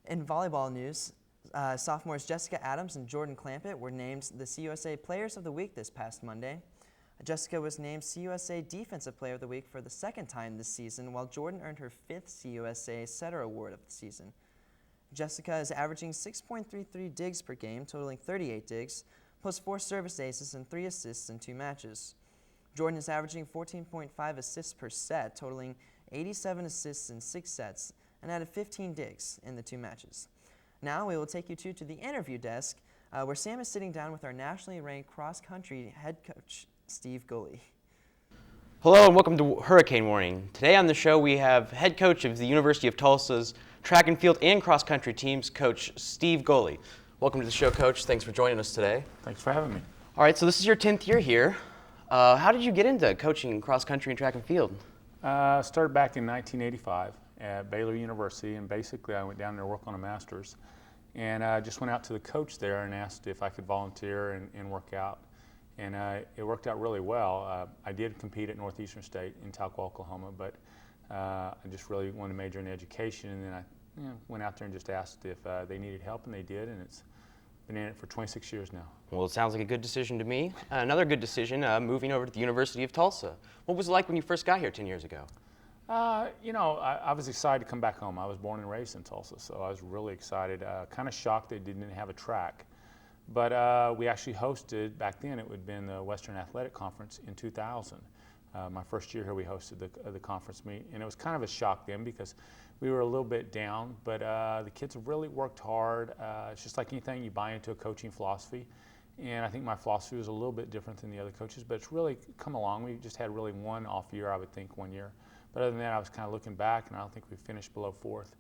In volleyball news, sophomores Jessica Adams and Jordan Clampett were named the CUSA Players of the Week this past Monday. Jessica was named CUSA Defensive Player of the Week for the second time this season, while Jordan earned her fifth CUSA Setter Award of the season. Jessica is averaging 6.33 digs per game, totaling 38 digs, plus 4 service aces and 3 assists in 2 matches. Jordan is averaging 14.5 assists per set, totaling 87 assists in 6 sets, and added 15 digs in the 2 matches. Now we will take you to the interview desk, where Sam is sitting down with our nationally ranked cross-country head coach, Steve Goley. Hello and welcome to Hurricane Warning. Today on the show we have head coach of the University of Tulsa's track and field and cross-country teams, Coach Steve Goley. Welcome to the show, Coach. Thanks for joining us today. Thanks for having me. All right, so this is your 10th year here. How did you get into coaching cross-country and track and field? Started back in 1985 at Baylor University, and basically I went down there to work on a master's. And I just went out to the coach there and asked if I could volunteer and work out. And it worked out really well. I did compete at Northeastern State in Tulsa, Oklahoma, but I just really wanted to major in education, and then I went out there and just asked if they needed help, and they did, and it's been in it for 26 years now. Well, it sounds like a good decision to me. Another good decision, moving over to the University of Tulsa. What was it like when you first got here 10 years ago? I was excited to come back home. I was born and raised in Tulsa, so I was really excited. Kind of shocked they didn't have a track. But we actually hosted, back then it would have been the Western Athletic Conference in 2000. My first year here we hosted the conference meet, and it was kind of a shock then because we were a little bit down, but the kids have really worked hard. It's just like anything, you buy into a coaching philosophy, and I think my philosophy was a little bit different than the other coaches, but it's really come along. We just had really one off year, I would think, one year. But other than that, I was kind of looking back, and I don't think we finished below fourth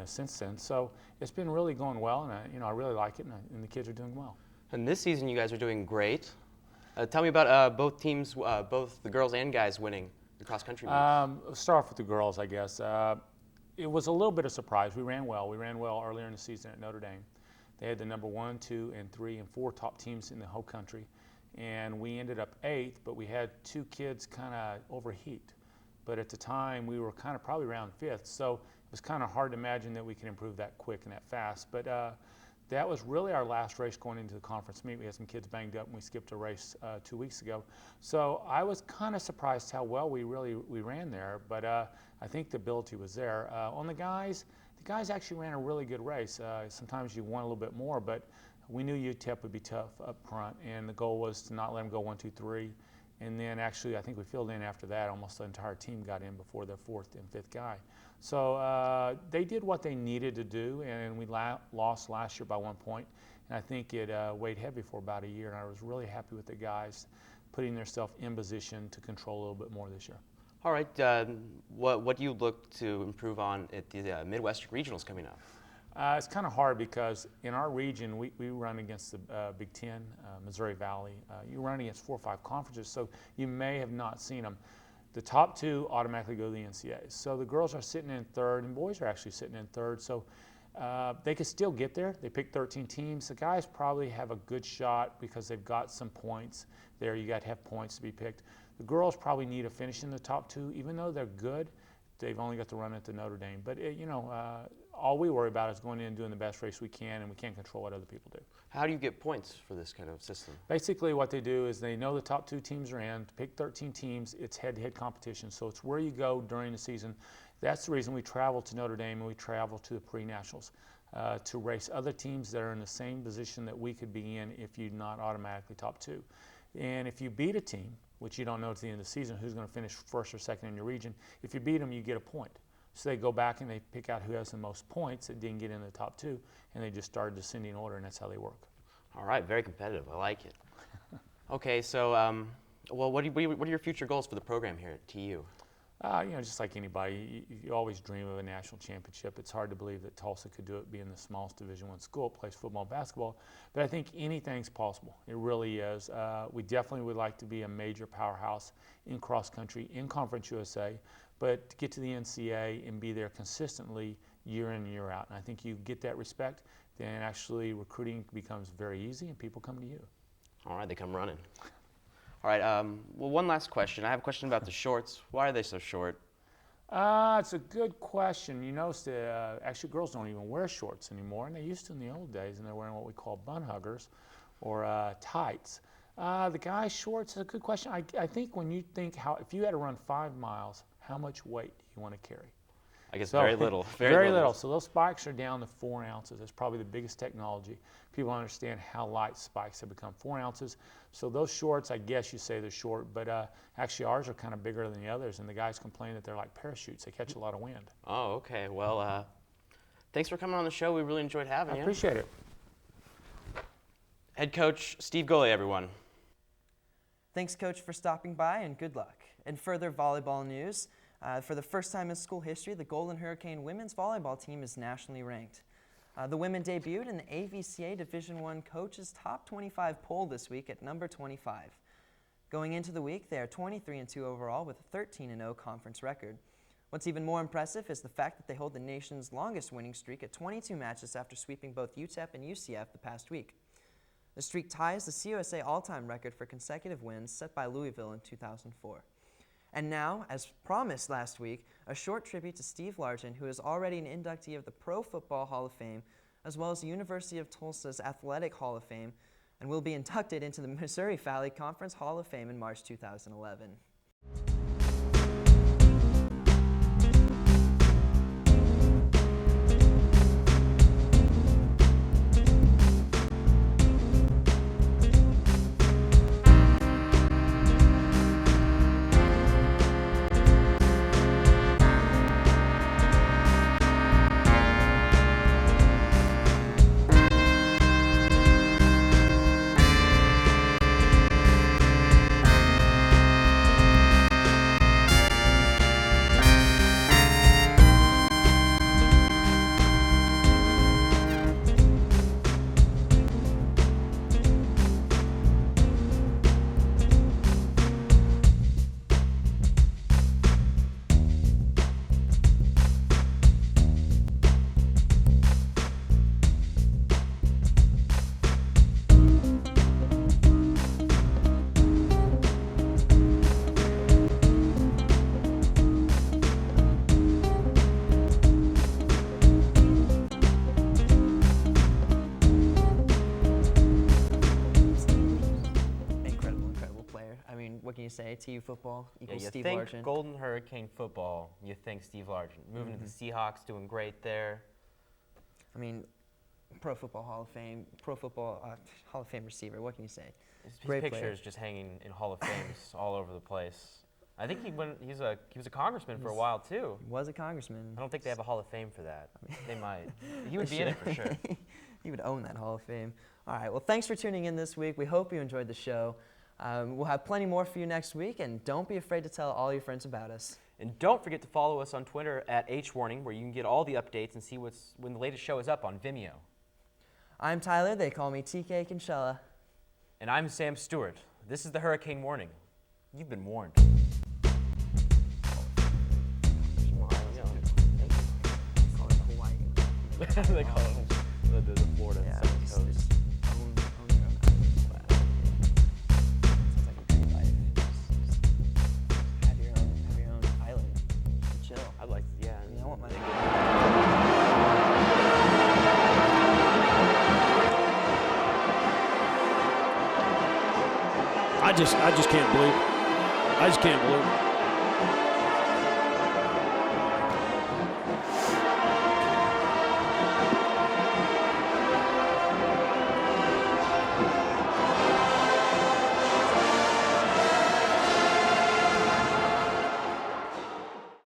since then. So it's been really going well, and I really like it, and the kids are doing well. And this season you guys are doing great. Tell me about both teams, both the girls and guys winning the cross-country meet. Let's start off with the girls, I guess. It was a little bit of surprise. We ran well. We ran well earlier in the season at Notre Dame. They had the number 1, 2, and 3, and 4 top teams in the whole country. And we ended up 8th, but we had 2 kids kind of overheat. But at the time, we were kind of probably around 5th. So it was kind of hard to imagine that we could improve that quick and that fast. But that was really our last race going into the conference meet. We had some kids banged up, and we skipped a race 2 weeks ago. So I was kind of surprised how well we ran there, but I think the ability was there. On the guys actually ran a really good race. Sometimes you want a little bit more, but we knew UTEP would be tough up front, and the goal was to not let them go 1, 2, 3. And then actually, I think we filled in after that. Almost the entire team got in before the 4th and 5th guy. So they did what they needed to do, and we lost last year by 1 point. And I think it weighed heavy for about a year, and I was really happy with the guys putting themselves in position to control a little bit more this year. All right, what do you look to improve on at the Midwestern Regionals coming up? It's kind of hard because in our region, we run against the Big Ten, Missouri Valley. You run against 4 or 5 conferences, so you may have not seen them. The top 2 automatically go to the NCAAs. So the girls are sitting in 3rd, and boys are actually sitting in 3rd. So they could still get there. They picked 13 teams. The guys probably have a good shot because they've got some points there. You got to have points to be picked. The girls probably need to finish in the top 2, even though they're good. They've only got to run at the Notre Dame. But all we worry about is going in and doing the best race we can, and we can't control what other people do. How do you get points for this kind of system? Basically what they do is they know the top 2 teams are in. To pick 13 teams, it's head-to-head competition, so it's where you go during the season. That's the reason we travel to Notre Dame and we travel to the pre-nationals to race other teams that are in the same position that we could be in if you're not automatically top 2. And if you beat a team, which you don't know at the end of the season who's going to finish 1st or 2nd in your region, if you beat them, you get a point. So they go back and they pick out who has the most points that didn't get in the top 2, and they just started descending order, and that's how they work. All right, very competitive. I like it. Okay, so what are your future goals for the program here at TU? Just like anybody, you always dream of a national championship. It's hard to believe that Tulsa could do it, being the smallest Division I school, plays football and basketball. But I think anything's possible. It really is. We definitely would like to be a major powerhouse in cross country, in Conference USA, but to get to the NCAA and be there consistently year in and year out. And I think you get that respect, then actually recruiting becomes very easy and people come to you. All right, they come running. All right, well, one last question. I have a question about the shorts. Why are they so short? It's a good question. You notice that actually girls don't even wear shorts anymore, and they used to in the old days, and they're wearing what we call bun huggers or tights. The guys' shorts is a good question. I think when you think if you had to run 5 miles, how much weight do you want to carry? I guess very little. Very little. So those spikes are down to 4 ounces. That's probably the biggest technology. People don't understand how light spikes have become. 4 ounces. So those shorts, I guess you say they're short, but actually ours are kind of bigger than the others, and the guys complain that they're like parachutes. They catch a lot of wind. Oh, okay. Well, thanks for coming on the show. We really enjoyed having I you. appreciate it. Head coach Steve Goley, everyone. Thanks, Coach, for stopping by, and good luck. In further volleyball news, for the first time in school history, the Golden Hurricane women's volleyball team is nationally ranked. The women debuted in the AVCA Division I Coaches Top 25 poll this week at number 25. Going into the week, they are 23-2 overall with a 13-0 conference record. What's even more impressive is the fact that they hold the nation's longest winning streak at 22 matches after sweeping both UTEP and UCF the past week. The streak ties the CUSA all-time record for consecutive wins set by Louisville in 2004. And now, as promised last week, a short tribute to Steve Largent, who is already an inductee of the Pro Football Hall of Fame, as well as the University of Tulsa's Athletic Hall of Fame, and will be inducted into the Missouri Valley Conference Hall of Fame in March 2011. What can you say? TU football equals you Steve think Largent. Golden Hurricane football, you think Steve Largent. Moving to the Seahawks, doing great there. I mean, Pro Football Hall of Fame, Pro Football Hall of Fame receiver. What can you say? His Great picture player. is just hanging in Hall of Fames all over the place. I think he was a congressman for a while too. Was a congressman. I don't think they have a Hall of Fame for that. They might. He would be in it for sure. He would own that Hall of Fame. All right, well, thanks for tuning in this week. We hope you enjoyed the show. We'll have plenty more for you next week, and don't be afraid to tell all your friends about us. And don't forget to follow us on Twitter at HWarning, where you can get all the updates and see when the latest show is up on Vimeo. I'm Tyler. They call me TK Kinchella. And I'm Sam Stewart. This is the Hurricane Warning. You've been warned. They call it the Florida Southern Coast. Own your own island. Sounds like a great life. Just have your own island. Chill. I'd like to, yeah. I mean, I want my. I just can't believe it. I just can't believe it.